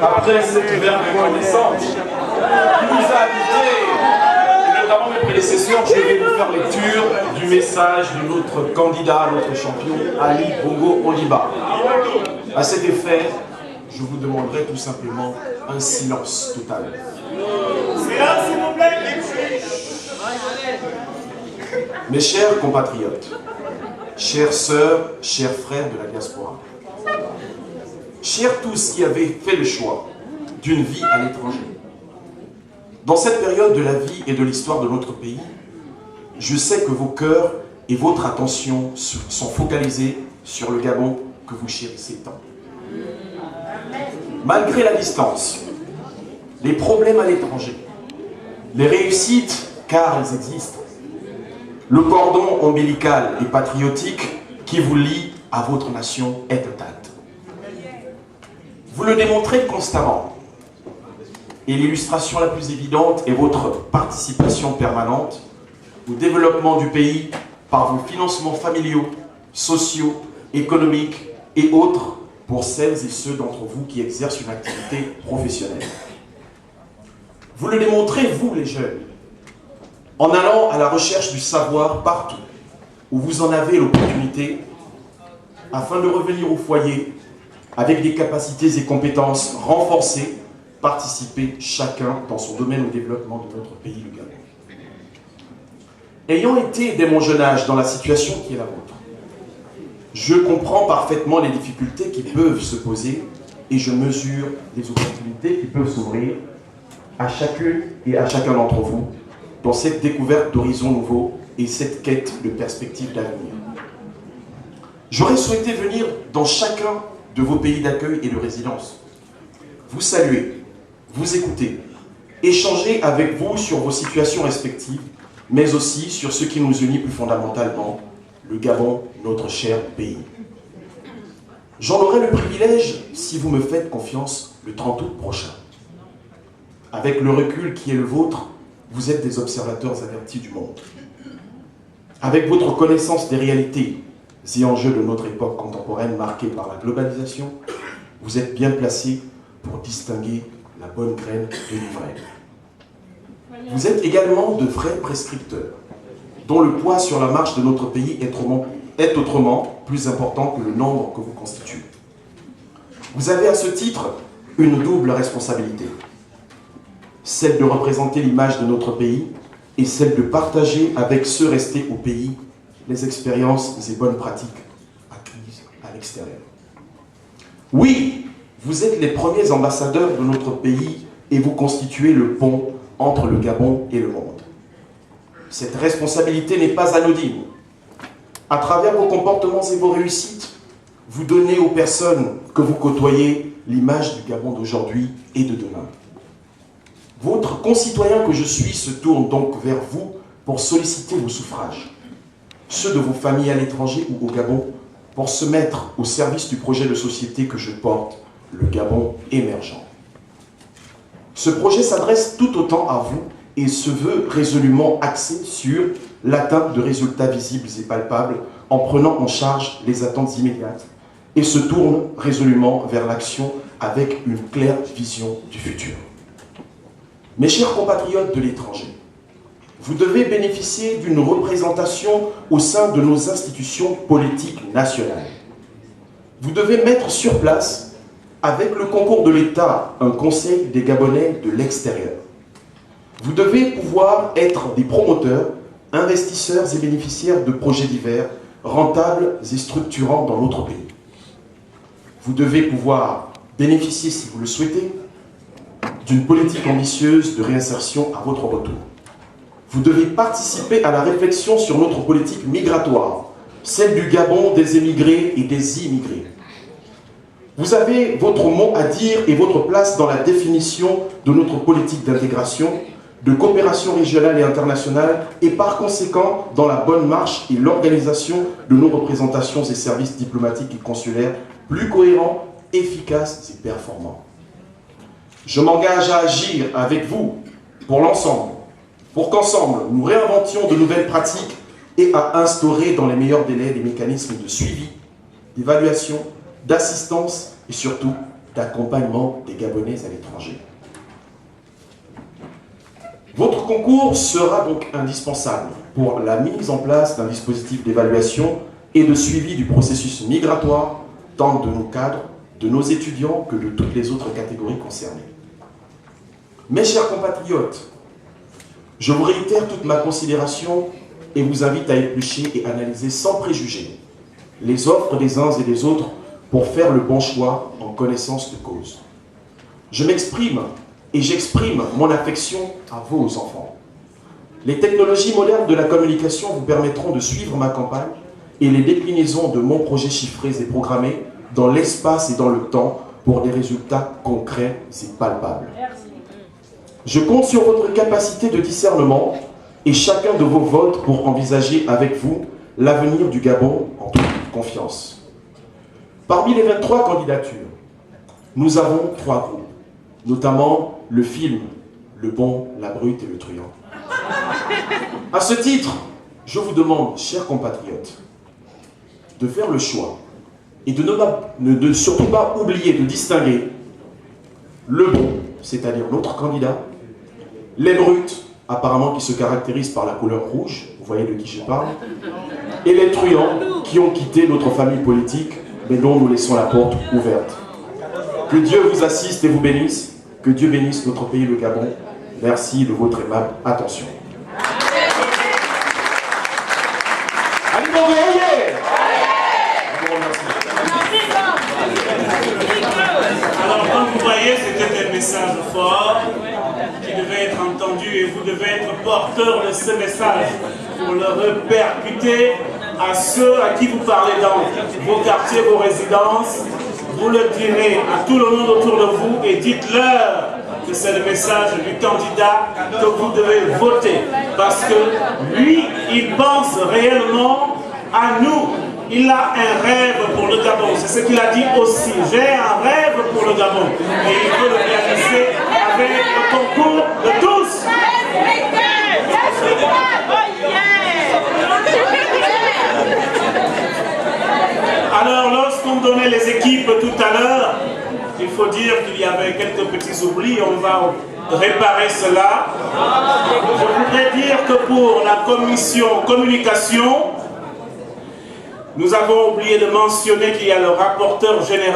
Après cette verbe reconnaissante qui nous a invités, et notamment mes prédécesseurs, je vais vous faire lecture du message de notre candidat, notre champion, Ali Bongo Ondimba. À cet effet, je vous demanderai tout simplement un silence total. Silence, s'il vous plaît. Mes chers compatriotes, chères sœurs, chers frères de la diaspora, chers tous qui avez fait le choix d'une vie à l'étranger, dans cette période de la vie et de l'histoire de notre pays, je sais que vos cœurs et votre attention sont focalisés sur le Gabon que vous chérissez tant. Malgré la distance, les problèmes à l'étranger, les réussites, car elles existent, le cordon ombilical et patriotique qui vous lie à votre nation est intact. Vous le démontrez constamment. Et l'illustration la plus évidente est votre participation permanente au développement du pays par vos financements familiaux, sociaux, économiques et autres pour celles et ceux d'entre vous qui exercent une activité professionnelle. Vous le démontrez, vous les jeunes, en allant à la recherche du savoir partout où vous en avez l'opportunité, afin de revenir au foyer avec des capacités et compétences renforcées, participer chacun dans son domaine au développement de notre pays, le Gabon. Ayant été dès mon jeune âge dans la situation qui est la vôtre, je comprends parfaitement les difficultés qui peuvent se poser et je mesure les opportunités qui peuvent s'ouvrir à chacune et à chacun d'entre vous dans cette découverte d'horizons nouveaux et cette quête de perspectives d'avenir. J'aurais souhaité venir dans chacun de vos pays d'accueil et de résidence, vous saluer, vous écouter, échanger avec vous sur vos situations respectives, mais aussi sur ce qui nous unit plus fondamentalement, le Gabon, notre cher pays. J'en aurai le privilège si vous me faites confiance le 30 août prochain. Avec le recul qui est le vôtre, vous êtes des observateurs avertis du monde. Avec votre connaissance des réalités et enjeux de notre époque contemporaine marquée par la globalisation, vous êtes bien placés pour distinguer la bonne graine de l'ivraie. Vous êtes également de vrais prescripteurs, dont le poids sur la marche de notre pays est autrement plus important que le nombre que vous constituez. Vous avez à ce titre une double responsabilité, celle de représenter l'image de notre pays et celle de partager avec ceux restés au pays les expériences et bonnes pratiques acquises à l'extérieur. Oui, vous êtes les premiers ambassadeurs de notre pays et vous constituez le pont entre le Gabon et le monde. Cette responsabilité n'est pas anodine. À travers vos comportements et vos réussites, vous donnez aux personnes que vous côtoyez l'image du Gabon d'aujourd'hui et de demain. Votre concitoyen que je suis se tourne donc vers vous pour solliciter vos suffrages, ceux de vos familles à l'étranger ou au Gabon, pour se mettre au service du projet de société que je porte, le Gabon émergent. Ce projet s'adresse tout autant à vous et se veut résolument axé sur l'atteinte de résultats visibles et palpables en prenant en charge les attentes immédiates et se tourne résolument vers l'action avec une claire vision du futur. Mes chers compatriotes de l'étranger, vous devez bénéficier d'une représentation au sein de nos institutions politiques nationales. Vous devez mettre sur place, avec le concours de l'État, un conseil des Gabonais de l'extérieur. Vous devez pouvoir être des promoteurs, investisseurs et bénéficiaires de projets divers, rentables et structurants dans notre pays. Vous devez pouvoir bénéficier, si vous le souhaitez, d'une politique ambitieuse de réinsertion à votre retour. Vous devez participer à la réflexion sur notre politique migratoire, celle du Gabon, des émigrés et des immigrés. Vous avez votre mot à dire et votre place dans la définition de notre politique d'intégration, de coopération régionale et internationale et par conséquent dans la bonne marche et l'organisation de nos représentations et services diplomatiques et consulaires plus cohérents, efficaces et performants. Je m'engage à agir avec vous pour l'ensemble, pour qu'ensemble nous réinventions de nouvelles pratiques et à instaurer dans les meilleurs délais des mécanismes de suivi, d'évaluation, d'assistance et surtout d'accompagnement des Gabonais à l'étranger. Votre concours sera donc indispensable pour la mise en place d'un dispositif d'évaluation et de suivi du processus migratoire, tant de nos cadres, de nos étudiants que de toutes les autres catégories concernées. Mes chers compatriotes, je vous réitère toute ma considération et vous invite à éplucher et analyser sans préjugés les offres des uns et des autres pour faire le bon choix en connaissance de cause. Je m'exprime et j'exprime mon affection à vos enfants. Les technologies modernes de la communication vous permettront de suivre ma campagne et les déclinaisons de mon projet chiffrés et programmés dans l'espace et dans le temps pour des résultats concrets et palpables. Je compte sur votre capacité de discernement et chacun de vos votes pour envisager avec vous l'avenir du Gabon en toute confiance. Parmi les 23 candidatures, nous avons 3 groupes, notamment le film Le Bon, la Brute et le Truand. À ce titre, je vous demande, chers compatriotes, de faire le choix et de surtout pas oublier de distinguer le bon, c'est-à-dire notre candidat, les brutes, apparemment qui se caractérisent par la couleur rouge, vous voyez de qui je parle, et les truands qui ont quitté notre famille politique, mais dont nous laissons la porte ouverte. Que Dieu vous assiste et vous bénisse, que Dieu bénisse notre pays, le Gabon. Merci de votre aimable attention. Alors, comme vous voyez, c'était un message fort qui devait être entendu et vous devez être porteur de ce message pour le répercuter à ceux à qui vous parlez dans vos quartiers, vos résidences. Vous le direz à tout le monde autour de vous et dites-leur que c'est le message du candidat que vous devez voter. Parce que lui, il pense réellement à nous. Il a un rêve pour le Gabon. C'est ce qu'il a dit aussi. J'ai un rêve pour le Gabon. Et il veut le réaliser avec le concours de tous. Alors, lorsqu'on donnait les équipes tout à l'heure, il faut dire qu'il y avait quelques petits oublis. On va réparer cela. Je voudrais dire que pour la commission communication, nous avons oublié de mentionner qu'il y a le rapporteur général